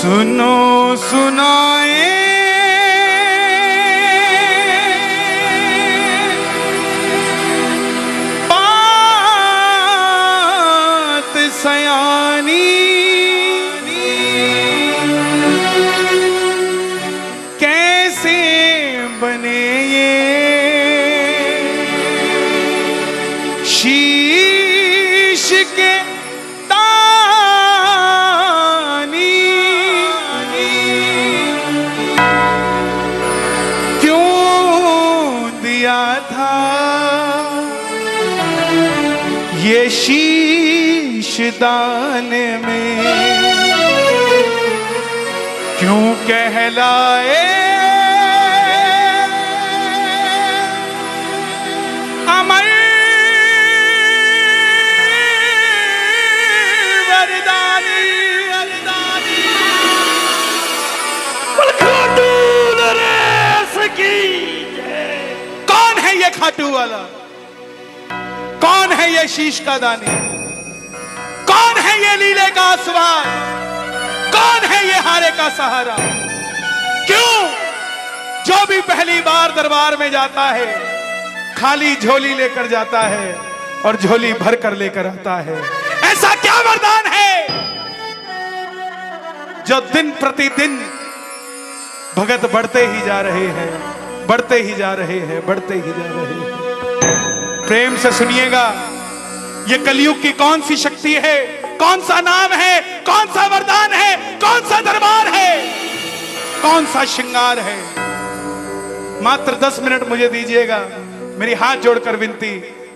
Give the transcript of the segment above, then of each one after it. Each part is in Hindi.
सुनो सुनाए बात सयानी, कैसे बने ये शीश के ये शीश दाने में, क्यों कहलाए अमर वरदानी। खाटू नरेश की जय। कौन है ये खाटू वाला? कौन है ये शीश का दानी? कौन है ये लीले का आसवार? कौन है ये हारे का सहारा? क्यों जो भी पहली बार दरबार में जाता है खाली झोली लेकर जाता है और झोली भर कर लेकर आता है? ऐसा क्या वरदान है जो दिन प्रतिदिन भगत बढ़ते ही जा रहे हैं, बढ़ते ही जा रहे हैं, बढ़ते ही जा रहे हैं? प्रेम से सुनिएगा, ये कलयुग की कौन सी शक्ति है, कौन सा नाम है, कौन सा वरदान है, कौन सा दरबार है, कौन सा श्रृंगार है? मात्र 10 मिनट मुझे दीजिएगा, मेरी हाथ जोड़कर विनती,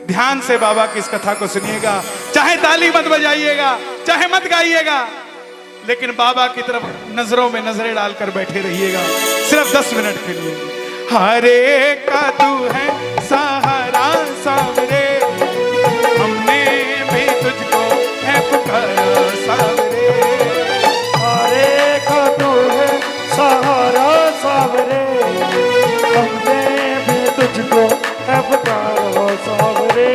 ध्यान से बाबा की इस कथा को सुनिएगा। चाहे ताली मत बजाइएगा, चाहे मत गाइएगा, लेकिन बाबा की तरफ नजरों में नजरें डालकर बैठे रहिएगा सिर्फ 10 मिनट के लिए। हरे का तू है सहारा सावरे, हमने भी तुझको है पुकारा सावरे। हरे का तू है सहारा सावरे, हमने भी तुझको है पुकारा सावरे।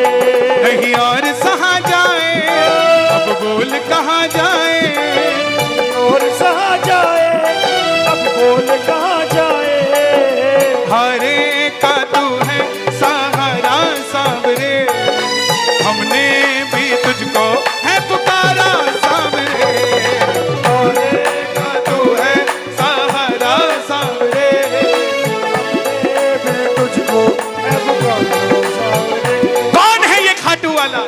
नहीं और सहा जाए, अब बोल कहाँ जाए, और सहा जाए, अब बोल कहाँ जाए। हरे का तू है सहारा सावरे, हमने भी तुझको है पुकारा सावरे। हरे का तू है सहारा सावरे, हमने भी तुझको है पुकारा सावरे। कौन है ये खाटू वाला?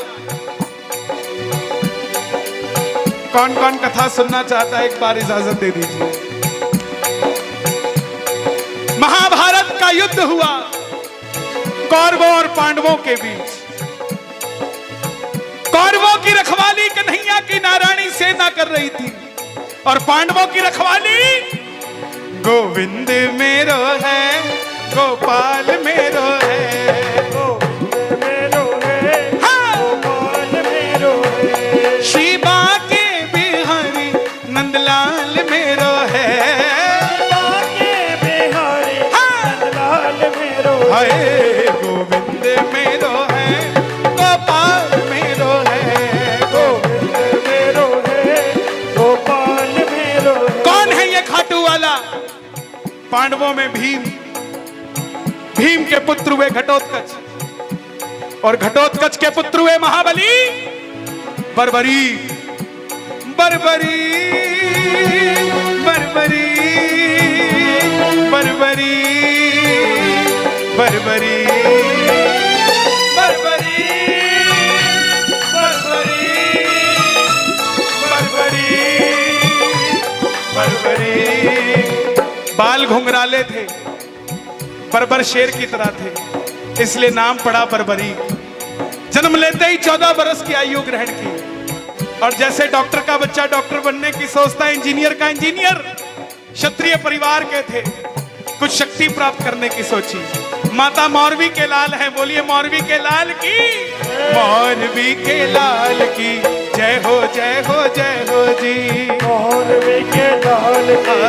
कौन कौन कथा सुनना चाहता है? एक बार इजाजत दे दीजिए। महाभारत का युद्ध हुआ कौरवों और पांडवों के बीच। कौरवों की रखवाली कन्हैया की नारायणी सेना कर रही थी और पांडवों की रखवाली गोविंद मेरो है, गोपाल मेरो है, गोविंद मेरो है, हाँ। गोपाल मेरो है, शिवा के बिहारी नंदलाल मेरो है, बाके बिहारी नंदलाल मेरो है। हाय गोविंद मेरो है, गोपाल मेरो है, गोविंद मेरो है, गोपाल मेरो है। कौन है ये खाटू वाला? पांडवों में भीम, भीम के पुत्र हुए घटोत्कच और घटोत्कच के पुत्र हुए महाबली बर्बरी। बर्बरी बर्बरी बर्बरी बर्बरी बर्बरी बर्बरी बर्बरी बर्बरी। बाल घुंघराले थे, बर्बर शेर की तरह थे, इसलिए नाम पड़ा बर्बरी। जन्म लेते ही 14 बरस की आयु ग्रहण की और जैसे डॉक्टर का बच्चा डॉक्टर बनने की सोचता है, इंजीनियर का इंजीनियर, क्षत्रिय परिवार के थे, कुछ शक्ति प्राप्त करने की सोची। माता मौरवी के लाल है, बोलिए मौरवी के लाल की, मौरवी के लाल की जय हो जय हो जय हो जी। मौरवी के लाल की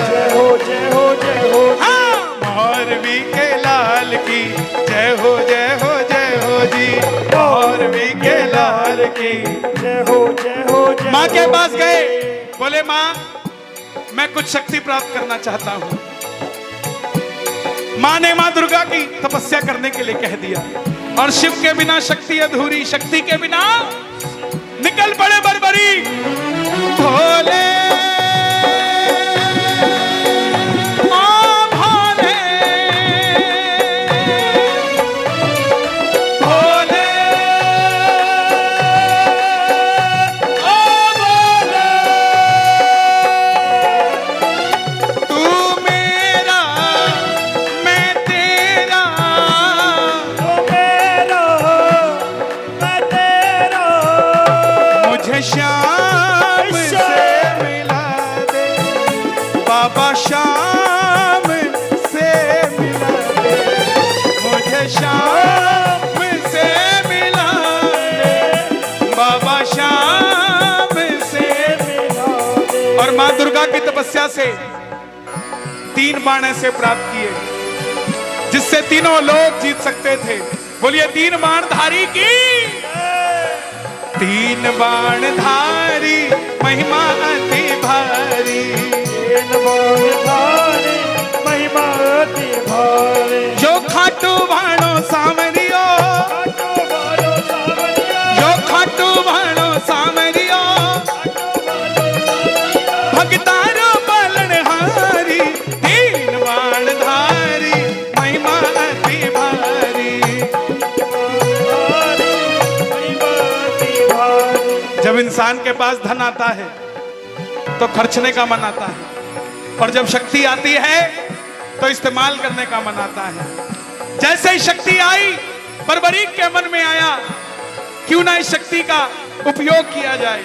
जय हो जय हो जय हो। हाँ, मौरवी के लाल की जय हो जय हो जय हो जी। मौरवी के लाल की जय हो जय हो जय। माँ के पास गए, बोले माँ मैं कुछ शक्ति प्राप्त करना चाहता हूं। मां ने मां दुर्गा की तपस्या करने के लिए कह दिया और शिव के बिना शक्ति अधूरी, शक्ति के बिना निकल पड़े बर्बरी। भोले श्याम से मिला दे बाबा, श्याम से मिला दे मुझे, श्याम से मिला दे बाबा, श्याम से मिला दे। और मां दुर्गा की तपस्या से 3 बाण ऐसे प्राप्त किए जिससे तीनों लोग जीत सकते थे। बोलिए 3 बाण धारी की। 3 बाण धारी महिमा अति भारी, 3 बाण धारी महिमा अति भारी। जो खाटू भाणो सामरियो, जो खाटू भाणो सामरियो, भगतारो पालनहारी। 3 बाण धारी महिमा अति भारी। जब इंसान के पास धन आता है तो खर्चने का मन आता है, और जब शक्ति आती है तो इस्तेमाल करने का मन आता है। जैसे ही शक्ति आई, बर्बरीक के मन में आया क्यों ना इस शक्ति का उपयोग किया जाए,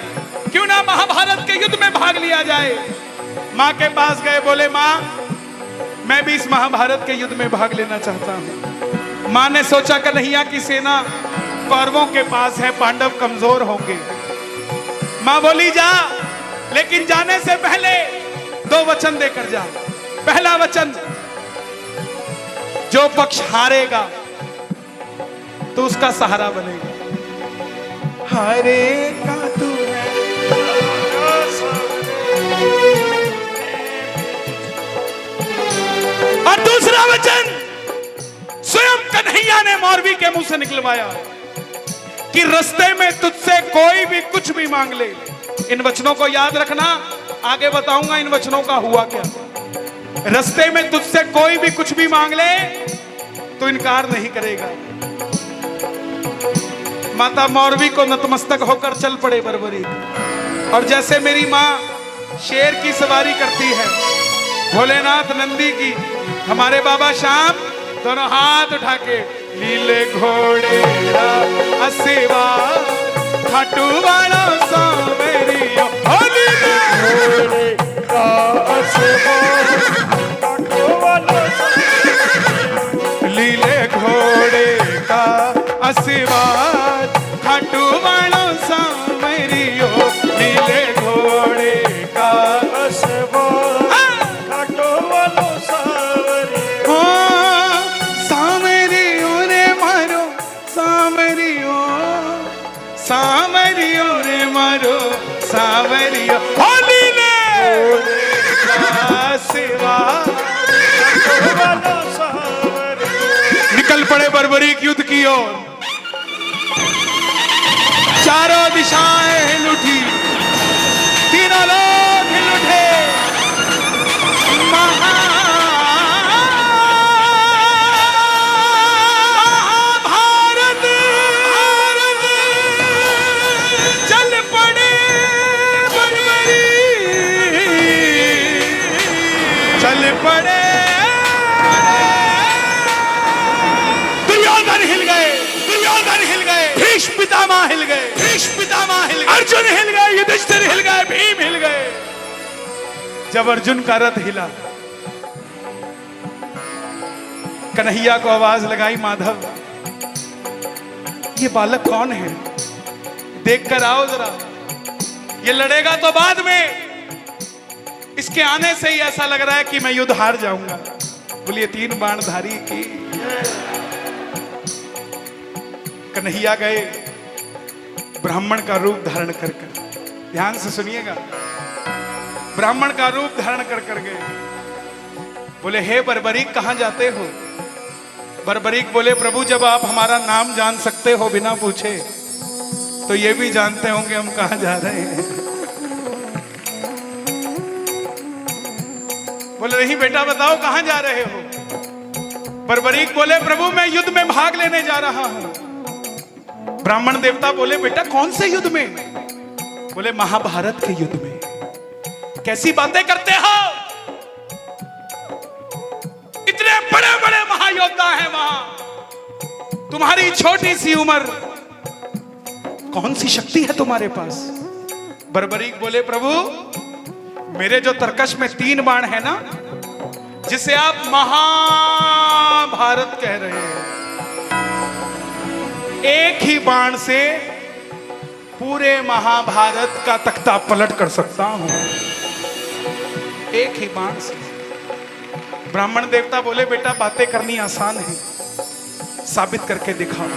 क्यों ना महाभारत के युद्ध में भाग लिया जाए। मां के पास गए, बोले मां मैं भी इस महाभारत के युद्ध में भाग लेना चाहता हूं। मां ने सोचा कन्हैया की सेना कौरवों के पास है, पांडव कमजोर होंगे। मां बोली जा, लेकिन जाने से पहले 2 वचन देकर जा। पहला वचन, जो पक्ष हारेगा तो उसका सहारा बनेगा। हारेगा तू है। और दूसरा वचन स्वयं कन्हैया ने मौरवी के मुंह से निकलवाया कि रास्ते में तुझसे कोई भी कुछ भी मांग ले। इन वचनों को याद रखना, आगे बताऊंगा इन वचनों का हुआ क्या। रास्ते में तुझसे कोई भी कुछ भी मांग ले तो इनकार नहीं करेगा। माता मौरवी को नतमस्तक होकर चल पड़े बर्बरी। और जैसे मेरी मां शेर की सवारी करती है, भोलेनाथ नंदी की, हमारे बाबा श्याम दोनों हाथ उठा के लीले घोड़े असेवा खाटू वाला सावरियो, लीले घोड़े का असेवा खाटू वाला, लीले घोड़े का असेवा खाटू वाला सावरियो, लीले घोड़े का असेवा खाटू वाला सावरियो। सावरियो रे मारो सावरियो, सावरियो रे मारो सावरियो, होली ले सेवा। निकल पड़े बर्बरीक युद्ध की ओर। चारों दिशाएं हिल उठी, तीनों लोग हिल उठे। चल पड़े, दुर्योधन हिल गए, दुर्योधन हिल गए, भीष्म पितामह हिल गए, भीष्म पितामह हिल गए, अर्जुन हिल गए, युधिष्ठिर हिल गए, भीम हिल गए। जब अर्जुन का रथ हिला, कन्हैया को आवाज लगाई, माधव ये बालक कौन है, देख कर आओ जरा। ये लड़ेगा तो बाद में, इसके आने से ही ऐसा लग रहा है कि मैं युद्ध हार जाऊंगा। बोलिए 3 बाण धारी की। कन्हैया गए ब्राह्मण का रूप धारण कर। ध्यान से सुनिएगा, ब्राह्मण का रूप धारण कर गए। बोले हे बर्बरीक कहां जाते हो? बर्बरीक बोले प्रभु जब आप हमारा नाम जान सकते हो बिना पूछे तो ये भी जानते होंगे हम कहां जा रहे हैं। बोले नहीं बेटा बताओ कहां जा रहे हो? बर्बरीक बोले प्रभु मैं युद्ध में भाग लेने जा रहा हूं। ब्राह्मण देवता बोले बेटा कौन से युद्ध में? बोले महाभारत के युद्ध में। कैसी बातें करते हो? इतने बड़े बड़े महायोद्धा हैं वहां, तुम्हारी छोटी सी उम्र, कौन सी शक्ति है तुम्हारे पास? बर्बरीक बोले प्रभु मेरे जो तरकश में 3 बाण है ना, जिसे आप महाभारत कह रहे हैं, एक ही बाण से पूरे महाभारत का तख्ता पलट कर सकता हूं, एक ही बाण से। ब्राह्मण देवता बोले बेटा बातें करनी आसान है, साबित करके दिखाओ।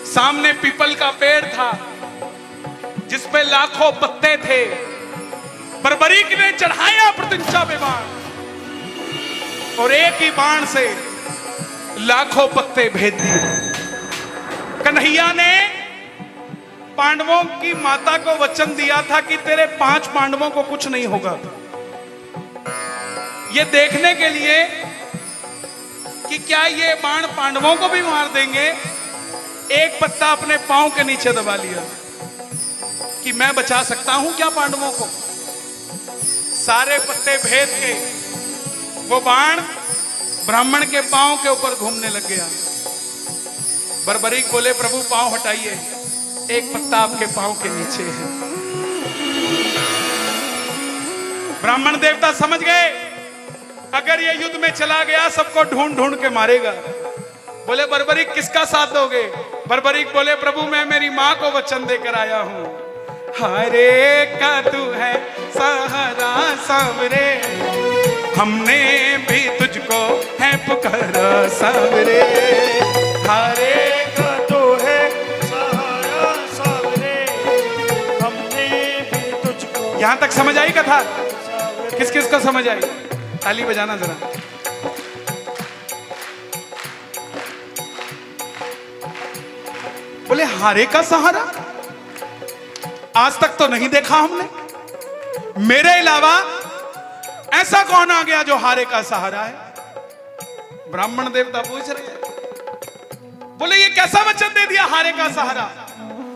सामने पीपल का पेड़ था जिस पे लाखों पत्ते थे। बर्बरीक ने चढ़ाया प्रत्यंचा में बाण और एक ही बाण से लाखों पत्ते भेद दिए। कन्हैया ने पांडवों की माता को वचन दिया था कि तेरे 5 पांडवों को कुछ नहीं होगा। ये देखने के लिए कि क्या ये बाण पांडवों को भी मार देंगे, एक पत्ता अपने पांव के नीचे दबा लिया कि मैं बचा सकता हूं क्या पांडवों को। सारे पत्ते भेद के वो बाण ब्राह्मण के पांव के ऊपर घूमने लग गया। बर्बरीक बोले प्रभु पांव हटाइए, एक पत्ता आपके पांव के नीचे है। ब्राह्मण देवता समझ गए अगर ये युद्ध में चला गया सबको ढूंढ ढूंढ के मारेगा। बोले बर्बरीक किसका साथ दोगे? बर्बरीक बोले प्रभु मैं मेरी मां को वचन देकर आया हूं, हरे का तू है सहारा सावरे, हमने भी तुझको है पुकारा सावरे, हरे का तो है सहारा सावरे, हमने भी तुझको। यहां तक समझ आई कथा? किस किस को समझ आई? ताली बजाना जरा। बोले हारे का सहारा आज तक तो नहीं देखा हमने, मेरे अलावा ऐसा कौन आ गया जो हारे का सहारा है? ब्राह्मण देवता पूछ रहे। बोले ये कैसा वचन दे दिया हारे का सहारा?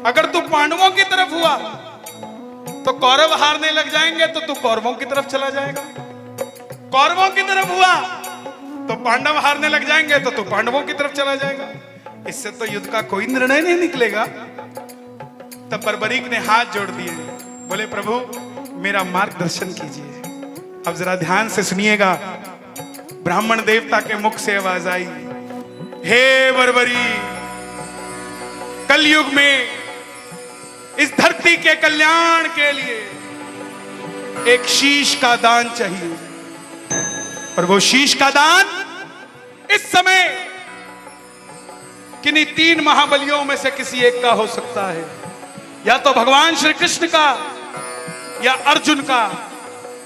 अगर तू पांडवों की तरफ हुआ तो कौरव हारने लग जाएंगे तो तू कौरवों की तरफ चला जाएगा, कौरवों की तरफ हुआ तो पांडव हारने लग जाएंगे तो तू पांडवों की तरफ चला जाएगा, इससे तो युद्ध का कोई निर्णय नहीं निकलेगा। तब बर्बरीक ने हाथ जोड़ दिए, बोले प्रभु मेरा मार्गदर्शन कीजिए। अब जरा ध्यान से सुनिएगा, ब्राह्मण देवता के मुख से आवाज आई, हे बर्बरी, कलयुग में इस धरती के कल्याण के लिए एक शीश का दान चाहिए, और वो शीश का दान इस समय किन्हीं 3 महाबलियों में से किसी एक का हो सकता है, या तो भगवान श्री कृष्ण का, या अर्जुन का,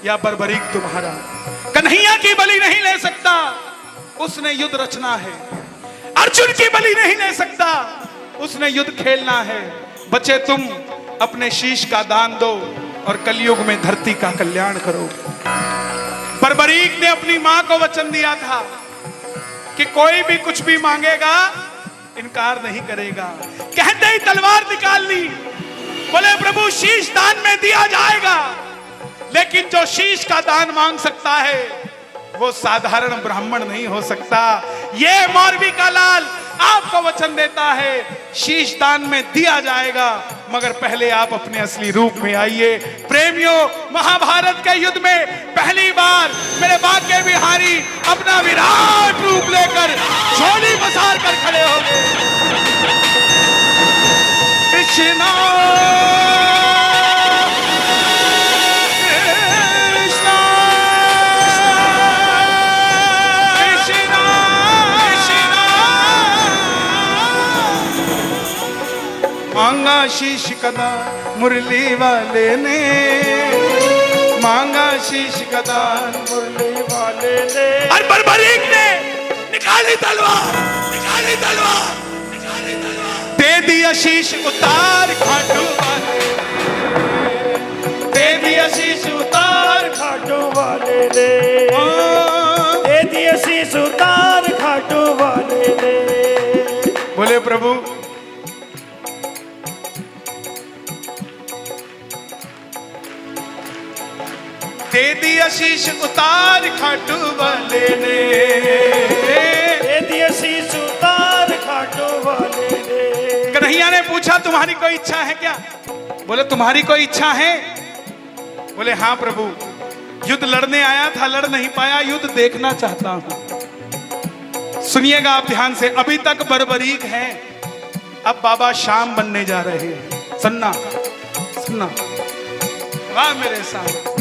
या बर्बरीक तुम्हारा। कन्हैया की बलि नहीं ले सकता, उसने युद्ध रचना है। अर्जुन की बलि नहीं ले सकता, उसने युद्ध खेलना है। बचे तुम, अपने शीश का दान दो और कलयुग में धरती का कल्याण करो। बर्बरीक ने अपनी मां को वचन दिया था कि कोई भी कुछ भी मांगेगा इनकार नहीं करेगा। कहते ही तलवार निकाल ली, बोले प्रभु शीश दान में दिया जाएगा, लेकिन जो शीश का दान मांग सकता है वो साधारण ब्राह्मण नहीं हो सकता। ये मौरवी का लाल आपको वचन देता है, शीश दान में दिया जाएगा, मगर पहले आप अपने असली रूप में आइए। प्रेमियों, महाभारत के युद्ध में पहली बार मेरे बांके बिहारी अपना विराट रूप लेकर झोली पसार कर खड़े हो गए। कृष्णा मांगा शीश कदा मुरली वाले ने, मांगा शीश का दान। मुरली वाले ने और बर्बरीक ने निकाली तलवार, निकाली तलवार, निकाली तलवार, दे दिया शीश उतार खाटू वाले, दे दिया शीश उतार खाटू वाले ने, दे दिया शीश उतार खाटू वाले ने। बोले प्रभु दे दिया शीश उतार खाटू वाले ने, दे दिया शीश उतार खाटू वाले ने। कन्हैया ने पूछा तुम्हारी कोई इच्छा है क्या? बोले तुम्हारी कोई इच्छा है? बोले हाँ प्रभु, युद्ध लड़ने आया था, लड़ नहीं पाया, युद्ध देखना चाहता हूं। सुनिएगा आप ध्यान से, अभी तक बर्बरीक है, अब बाबा शाम बनने जा रहे हैं। सुनना सुनना, वाह मेरे साथ।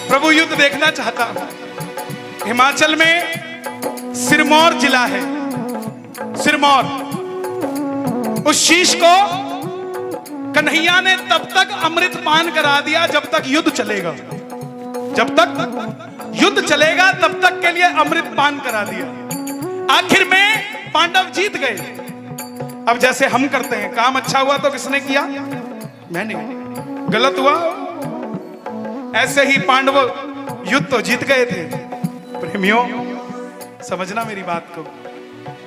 प्रभु युद्ध देखना चाहता हूं। हिमाचल में सिरमौर जिला है, सिरमौर। उस शीश को कन्हैया ने तब तक अमृत पान करा दिया जब तक युद्ध चलेगा, जब तक युद्ध चलेगा तब तक के लिए अमृत पान करा दिया। आखिर में पांडव जीत गए। अब जैसे हम करते हैं, काम अच्छा हुआ तो किसने किया? मैंने। गलत हुआ, ऐसे ही पांडव युद्ध तो जीत गए थे। प्रेमियों समझना मेरी बात को,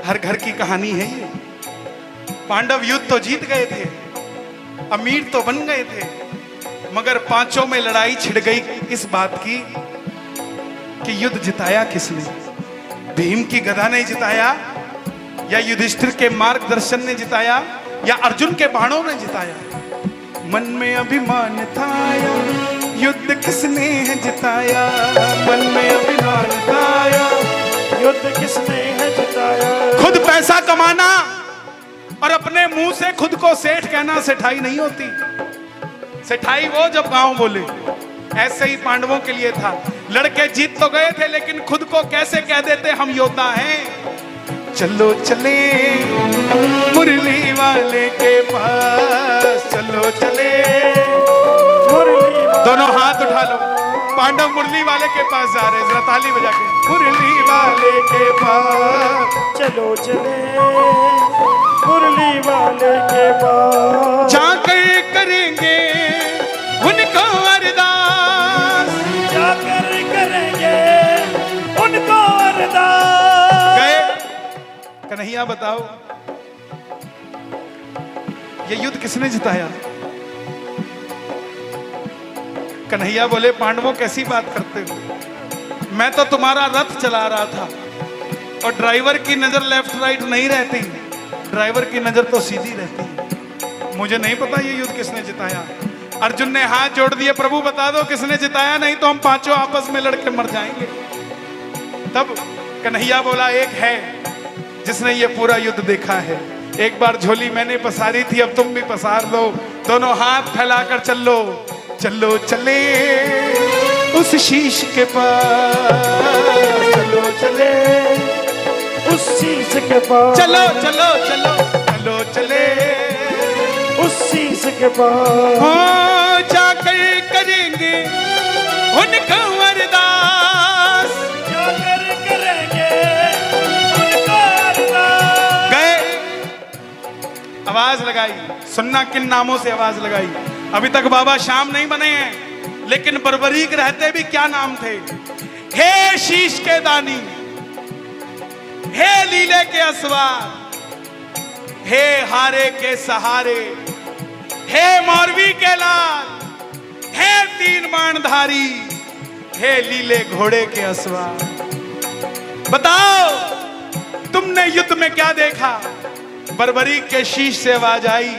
हर घर की कहानी है ये। पांडव युद्ध तो जीत गए थे, अमीर तो बन गए थे, मगर पांचों में लड़ाई छिड़ गई इस बात की कि युद्ध जिताया किसने? भीम की गदा ने जिताया, या युधिष्ठिर के मार्गदर्शन ने जिताया, या अर्जुन के बाणों ने जिताया? मन में अभिमान था, युद्ध किसने है जिताया? मन में अभिमान था, युद्ध किसने है जिताया? खुद पैसा कमाना और अपने मुंह से खुद को सेठ कहना सेठाई नहीं होती। सेठाई वो जब गांव बोले। ऐसे ही पांडवों के लिए था, लड़के जीत तो गए थे लेकिन खुद को कैसे कह देते हम योद्धा हैं। चलो चले मुरली वाले के पास, चलो चले मुरली दोनों हाथ उठा लो। पांडव मुरली वाले के पास जा रहे हैं, जरा ताली बजा के। मुरली वाले के पास चलो चले मुरली वाले के पास, जाकर करेंगे उनको अरदास, जाकर करेंगे उनको अरदास। गए। कन्हैया बताओ ये युद्ध किसने जिताया? कन्हैया बोले पांडवों कैसी बात करते हो, मैं तो तुम्हारा रथ चला रहा था और ड्राइवर की नजर लेफ्ट राइट नहीं रहती, ड्राइवर की नजर तो सीधी रहती। मुझे नहीं पता ये युद्ध किसने जिताया। अर्जुन ने हाथ जोड़ दिए, प्रभु बता दो किसने जिताया, नहीं तो हम पांचों आपस में लड़के मर जाएंगे। तब कन्हैया बोला एक है जिसने ये पूरा युद्ध देखा है, एक बार झोली मैंने पसारी थी, अब तुम भी पसार दो, दोनों हाथ फैलाकर चलो। चलो चले उस शीश के पास, चलो चले उस शीश के पास, चलो चलो चलो चलो चले उस शीश के पास। हो जाकर करेंगे उनको अरदास, जाकर करेंगे उनको अरदास। गए। आवाज लगाई, सुनना किन नामों से आवाज लगाई। अभी तक बाबा शाम नहीं बने हैं, लेकिन बर्बरीक रहते भी क्या नाम थे? हे शीश के दानी, हे लीले के असवार, हे हारे के सहारे, हे मौरवी के लाल, हे तीन बाणधारी, हे लीले घोड़े के असवार। बताओ तुमने युद्ध में क्या देखा? बर्बरीक के शीश से आवाज आई,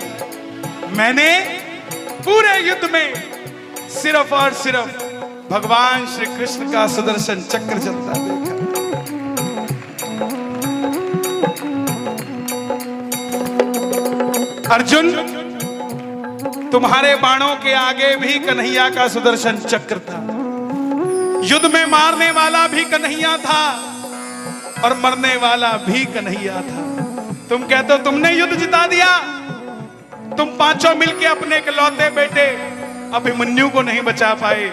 मैंने पूरे युद्ध में सिर्फ और सिर्फ भगवान श्री कृष्ण का सुदर्शन चक्र चलता देखा। अर्जुन तुम्हारे बाणों के आगे भी कन्हैया का सुदर्शन चक्र था। युद्ध में मारने वाला भी कन्हैया था और मरने वाला भी कन्हैया था। तुम कहते हो तुमने युद्ध जिता दिया, तुम पांचों मिलके अपने इकलौते बेटे अभिमन्यु को नहीं बचा पाए।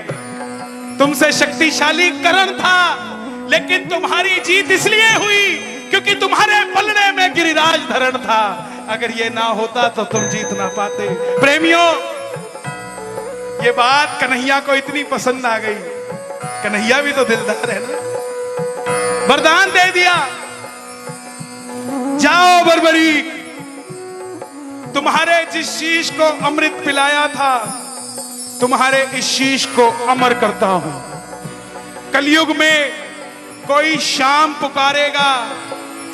तुमसे शक्तिशाली कर्ण था, लेकिन तुम्हारी जीत इसलिए हुई क्योंकि तुम्हारे पलड़े में गिरिराज धरण था। अगर ये ना होता तो तुम जीत ना पाते। प्रेमियों, ये बात कन्हैया को इतनी पसंद आ गई। कन्हैया भी तो दिलदार है ना। वरदान दे दिया, जाओ बर्बरीक, तुम्हारे जिस शीश को अमृत पिलाया था, तुम्हारे इस शीश को अमर करता हूं। कलयुग में कोई श्याम पुकारेगा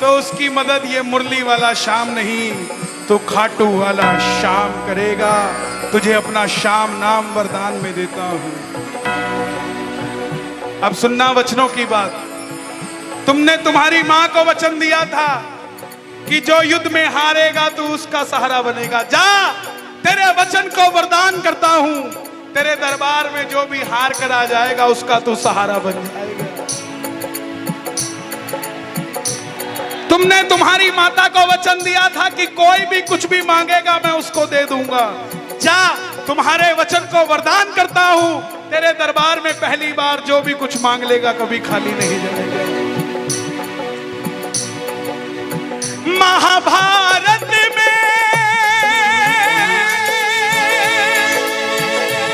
तो उसकी मदद ये मुरली वाला श्याम नहीं, तो खाटू वाला श्याम करेगा। तुझे अपना श्याम नाम वरदान में देता हूं। अब सुनना वचनों की बात। तुमने तुम्हारी मां को वचन दिया था कि जो युद्ध में हारेगा तू उसका सहारा बनेगा। जा, तेरे वचन को वरदान करता हूं, तेरे दरबार में जो भी हार कर आ जाएगा उसका तू सहारा बन जाएगा। तुमने तुम्हारी माता को वचन दिया था कि कोई भी कुछ भी मांगेगा मैं उसको दे दूंगा। जा, तुम्हारे वचन को वरदान करता हूं, तेरे दरबार में पहली बार जो भी कुछ मांग लेगा कभी खाली नहीं जाएगा। महाभारत में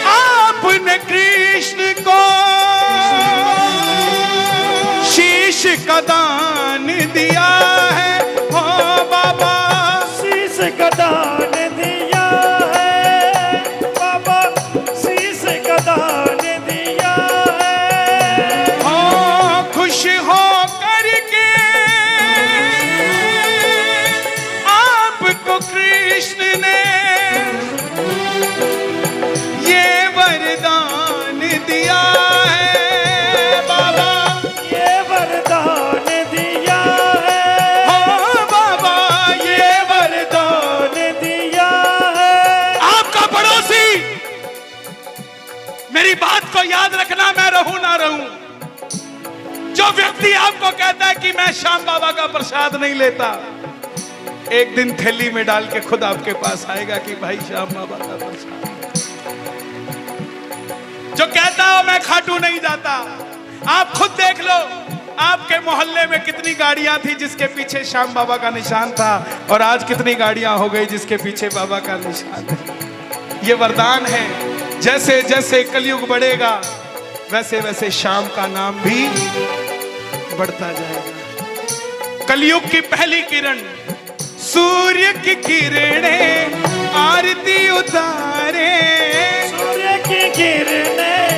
आपने कृष्ण को शीश का दान दिया है। हो बाबा, शीश का दान दिया है बाबा, शीश का दान दिया है। हो खुश हो करके आपको कृष्ण ने ये वरदान दिया है। बाबा, ये वरदान दिया है। हो बाबा, ये वरदान दिया है। आपका पड़ोसी, मेरी बात को याद रखना, मैं रहूं ना रहूं, जो व्यक्ति आपको कहता है कि मैं श्याम बाबा का प्रसाद नहीं लेता, एक दिन थैली में डाल के खुद आपके पास आएगा कि भाई श्याम बाबा का प्रसाद। जो कहता हो मैं खाटू नहीं जाता, आप खुद देख लो, आपके मोहल्ले में कितनी गाड़ियां थी जिसके पीछे श्याम बाबा का निशान था, और आज कितनी गाड़ियां हो गई जिसके पीछे बाबा का निशान है। ये वरदान है, जैसे जैसे कलयुग बढ़ेगा वैसे वैसे श्याम का नाम भी बढ़ता जाएगा। कलयुग की पहली किरण, सूर्य की किरणें आरती उतारे, सूर्य की किरणें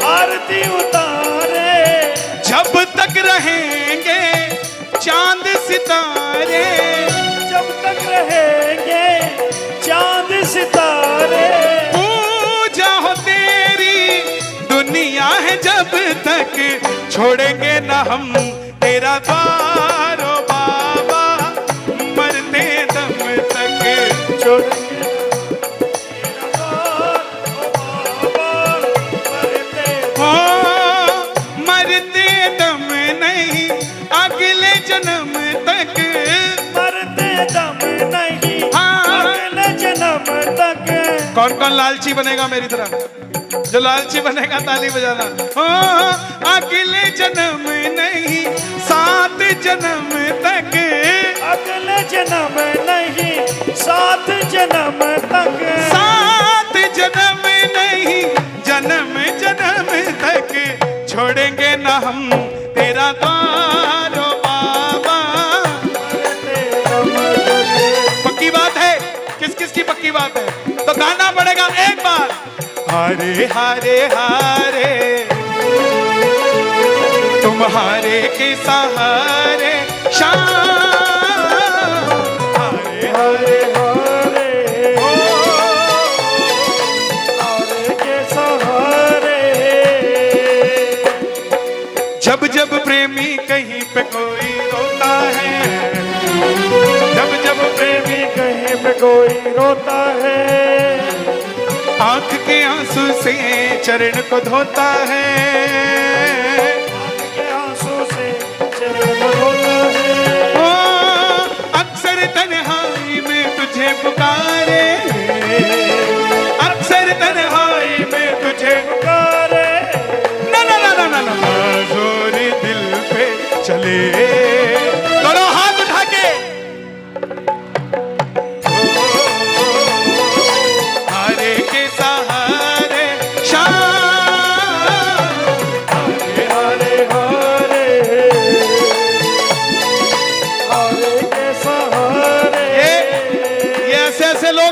आरती उतारे। जब तक रहेंगे चांद सितारे, जब तक रहेंगे चांद सितारे। पूजा हो तेरी दुनिया है जब तक, छोड़ेंगे ना हम तेरा द्वार ओ बाबा, मरते दम तक छोड़ेंगे तेरा द्वार ओ बाबा, मरते हो, मरते दम नहीं अगले जन्म तक। मरते दम नहीं हाँ। अगले जन्म तक। कौन कौन लालची बनेगा मेरी तरह? जो लालची बनेगा ताली बजाना। हो, अगले जन्म नहीं 7 जन्म तक, अगले जन्म नहीं 7 जन्म तक। 7 जन्म नहीं जन्म जन्म तक, छोड़ेंगे ना हम तेरा द्वार ओ बाबा। पक्की बात है? किस किस की पक्की बात है? तो गाना पड़ेगा एक बार, हारे हारे हारे तुम्हारे के सहारे शाम, हारे हारे हारे ओ, हारे के सहारे। जब जब प्रेमी कहीं पे कोई रोता है, जब जब प्रेमी कहीं पे कोई रोता है, आंख के आंसू से चरण को धोता है, आंख के आंसू से चरण को धोता है। ओ, अक्सर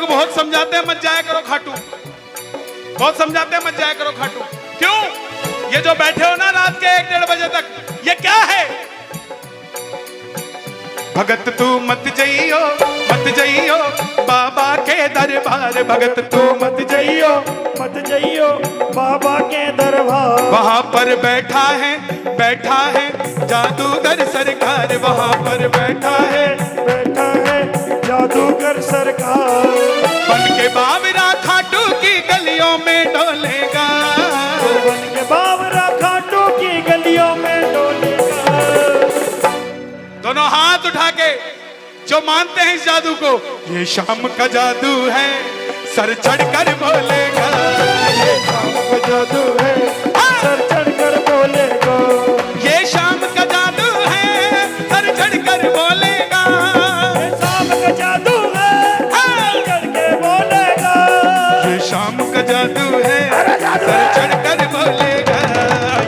लोग बहुत समझाते हैं मत जाया करो खाटू, बहुत समझाते हैं मत जाया करो खाटू। क्यों? ये जो बैठे हो ना रात के 1-1:30 बजे तक, ये क्या है? भगत तू मत जइयो बाबा के दरबार, भगत तू मत जइयो बाबा के दरबार। वहां पर बैठा है जादूगर सरकार, वहां पर बैठा है जादूगर सरकार। बन के बावरा खाटू की गलियों में डोलेगा, बन के बावरा खाटू की गलियों में डोलेगा। दोनों हाथ उठा के जो मानते हैं इस जादू को, ये शाम का जादू है, सर चढ़कर बोलेगा। ये शाम का जादू है, सर चढ़कर बोलेगा। ये शाम का जादू है, सर चढ़कर बोलेगा। ये शाम का जादू है, सर चढ़ के बोलेगा। ये शाम का जादू है, सर चढ़कर बोलेगा।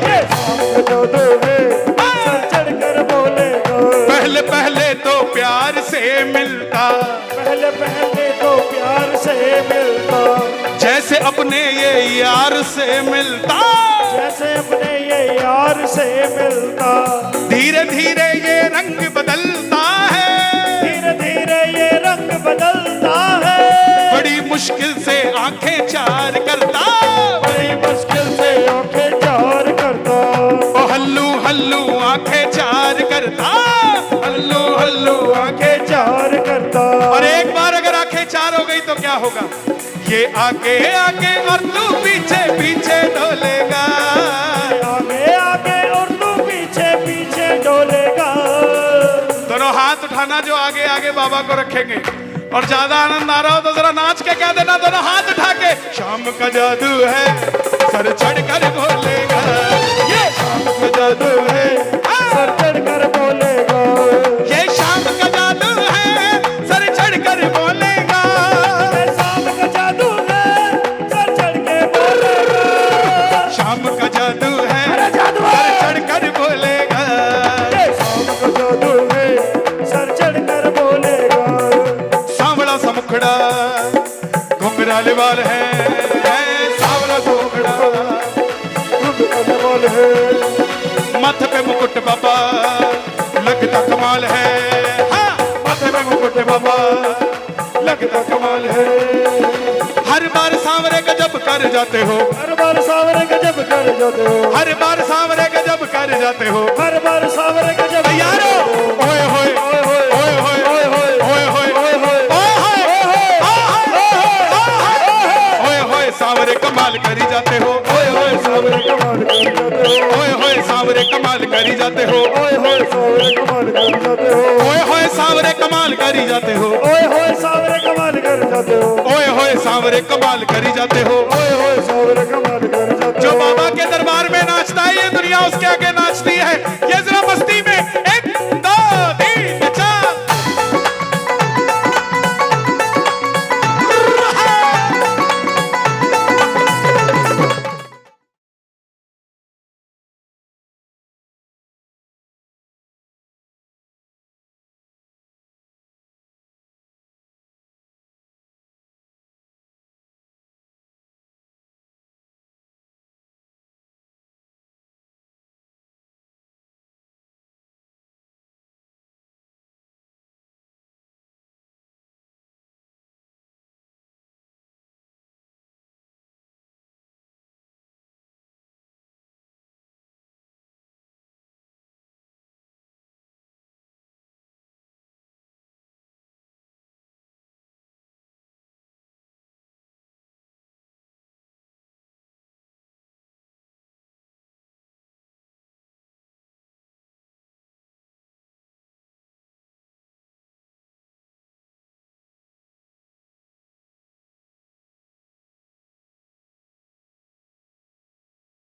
ये शाम का जादू है, सर चढ़कर बोलेगा। पहले पहले तो प्यार से मिलता, पहले पहले तो प्यार से मिलता, जैसे अपने ये यार से मिलता, जैसे अपने ये यार से मिलता। धीरे धीरे ये रंग बदलता है, धीरे धीरे ये रंग बदलता है। बड़ी मुश्किल से आंखें चार करता, बड़ी मुश्किल से आंखें चार करता। ओ हल्लू हल्लू आंखें चार करता, हल्लू हल्लू आंखें। चार करता। और एक बार अगर आंखें चार हो गई तो क्या होगा? ये आगे आगे और तू पीछे पीछे डोलेगा, आगे आगे और तू पीछे पीछे डोलेगा। दोनों हाथ उठाना जो आगे आगे बाबा को रखेंगे। और ज्यादा आनंद आ रहा हो तो जरा नाच के कह देना, दोनों हाथ उठा के, शाम का जादू है, सर चढ़कर बोलेगा। ये शाम का जादू है, सर चढ़कर बोलेगा। ये शाम का जादू है, सर चढ़कर बोलेगा। ये शाम का जादू है, सर चढ़ के बोलेगा। शाम का जादू है, अरे जादू सर है। चढ़कर बोलेगा। ये शाम का जादू है, सर चढ़कर बोलेगा। सांवला सा मुखड़ा घुंघराले वाल है, सांवला सा मुखड़ा घुंघराले वाल है, माथे पे मुकुट बाबा लगता कमाल है। हाँ, माथे पे मुकुट बाबा लगता कमाल है। हर बार सांवरे गजब कर जाते हो, हर बार सावरे गजब कर जाते हो। हर बार सांवरे गजब कर जाते हो। हर बार सावरे गजब यारो ओए होए ओए होए ओए होए ओए होए ओए होए ओए होए ओए होए सांवरे कमाल करी जाते हो। ओए होए सावरे कमाल कर जाते हो। ओए होए सांवरे कमाल करी जाते हो। ओए होए सावरे कमाल कर जाते हो। ओए होए सांवरे कमाल करी जाते हो। ओए होए सावरे कमाल कर जाते हो। ओए होए सांवरे कमाल करी जाते हो। ओए होए सावरे कमाल कर जाते हो। जो बाबा के दरबार में नाचता है ये दुनिया उसके आगे नाचती है। ये जरा मस्ती